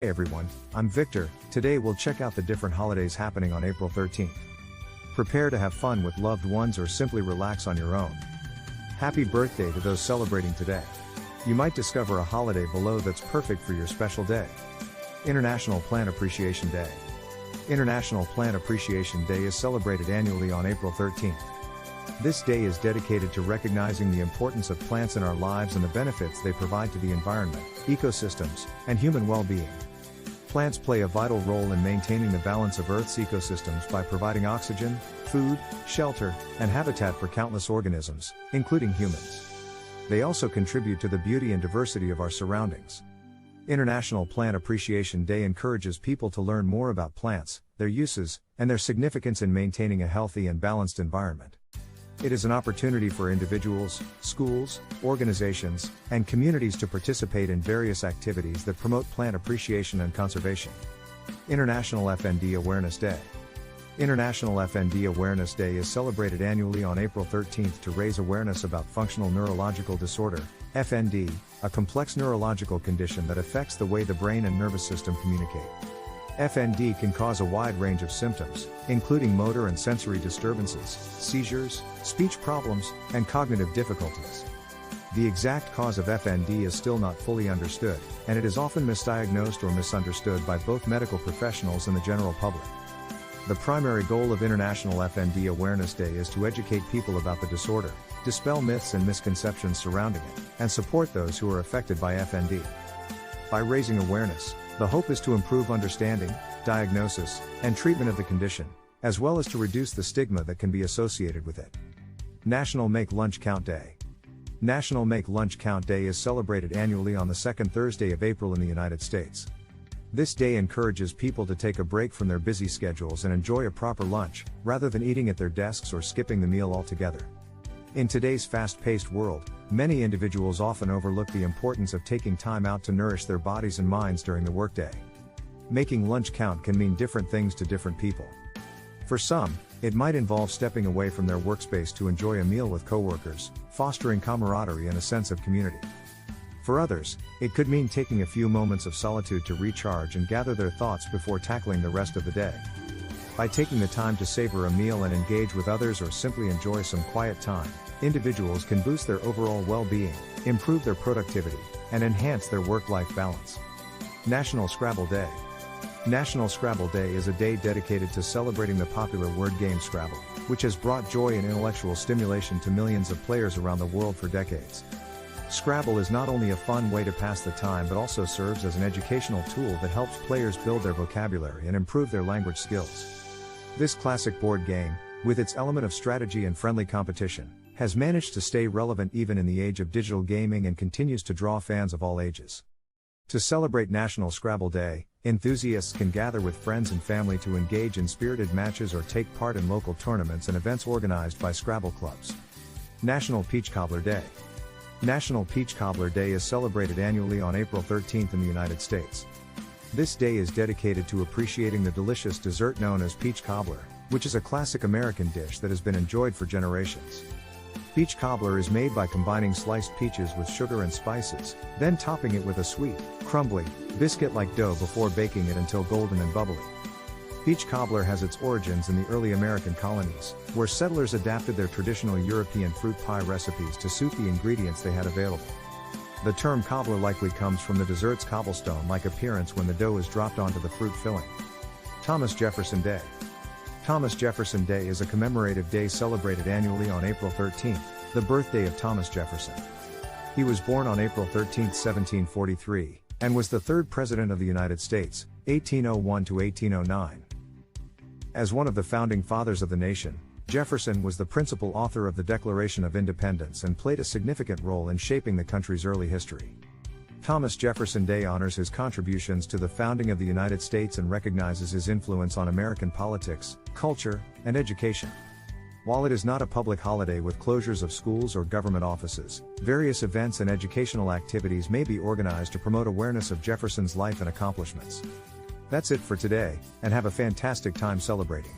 Hey everyone, I'm Victor. Today we'll check out the different holidays happening on April 13th. Prepare to have fun with loved ones or simply relax on your own. Happy birthday to those celebrating today. You might discover a holiday below that's perfect for your special day. International Plant Appreciation Day. International Plant Appreciation Day is celebrated annually on April 13th. This day is dedicated to recognizing the importance of plants in our lives and the benefits they provide to the environment, ecosystems, and human well-being. Plants play a vital role in maintaining the balance of Earth's ecosystems by providing oxygen, food, shelter, and habitat for countless organisms, including humans. They also contribute to the beauty and diversity of our surroundings. International Plant Appreciation Day encourages people to learn more about plants, their uses, and their significance in maintaining a healthy and balanced environment. It is an opportunity for individuals, schools, organizations, and communities to participate in various activities that promote plant appreciation and conservation. International FND Awareness Day. International FND Awareness Day is celebrated annually on April 13th to raise awareness about functional neurological disorder, FND, a complex neurological condition that affects the way the brain and nervous system communicate. FND can cause a wide range of symptoms, including motor and sensory disturbances, seizures, speech problems, and cognitive difficulties. The exact cause of FND is still not fully understood, and it is often misdiagnosed or misunderstood by both medical professionals and the general public. The primary goal of International FND Awareness Day is to educate people about the disorder, dispel myths and misconceptions surrounding it, and support those who are affected by FND. By raising awareness, the hope is to improve understanding, diagnosis, and treatment of the condition, as well as to reduce the stigma that can be associated with it. National Make Lunch Count Day. National Make Lunch Count Day is celebrated annually on the second Thursday of April in the United States. This day encourages people to take a break from their busy schedules and enjoy a proper lunch, rather than eating at their desks or skipping the meal altogether. In today's fast-paced world, many individuals often overlook the importance of taking time out to nourish their bodies and minds during the workday. Making lunch count can mean different things to different people. For some, it might involve stepping away from their workspace to enjoy a meal with coworkers, fostering camaraderie and a sense of community. For others, it could mean taking a few moments of solitude to recharge and gather their thoughts before tackling the rest of the day. By taking the time to savor a meal and engage with others or simply enjoy some quiet time, individuals can boost their overall well-being, improve their productivity, and enhance their work-life balance. National Scrabble Day. National Scrabble Day is a day dedicated to celebrating the popular word game Scrabble, which has brought joy and intellectual stimulation to millions of players around the world for decades. Scrabble is not only a fun way to pass the time but also serves as an educational tool that helps players build their vocabulary and improve their language skills. This classic board game, with its element of strategy and friendly competition, has managed to stay relevant even in the age of digital gaming and continues to draw fans of all ages. To celebrate National Scrabble Day, enthusiasts can gather with friends and family to engage in spirited matches or take part in local tournaments and events organized by Scrabble clubs. National Peach Cobbler Day. National Peach Cobbler Day is celebrated annually on April 13th in the United States. This day is dedicated to appreciating the delicious dessert known as peach cobbler, which is a classic American dish that has been enjoyed for generations. Peach cobbler is made by combining sliced peaches with sugar and spices, then topping it with a sweet, crumbly, biscuit-like dough before baking it until golden and bubbly. Peach cobbler has its origins in the early American colonies, where settlers adapted their traditional European fruit pie recipes to suit the ingredients they had available. The term cobbler likely comes from the dessert's cobblestone-like appearance when the dough is dropped onto the fruit filling. Thomas Jefferson Day. Thomas Jefferson Day is a commemorative day celebrated annually on April 13th, the birthday of Thomas Jefferson. He was born on April 13, 1743, and was the third President of the United States, 1801 to 1809. As one of the founding fathers of the nation, Jefferson was the principal author of the Declaration of Independence and played a significant role in shaping the country's early history. Thomas Jefferson Day honors his contributions to the founding of the United States and recognizes his influence on American politics, culture, and education. While it is not a public holiday with closures of schools or government offices, various events and educational activities may be organized to promote awareness of Jefferson's life and accomplishments. That's it for today, and have a fantastic time celebrating.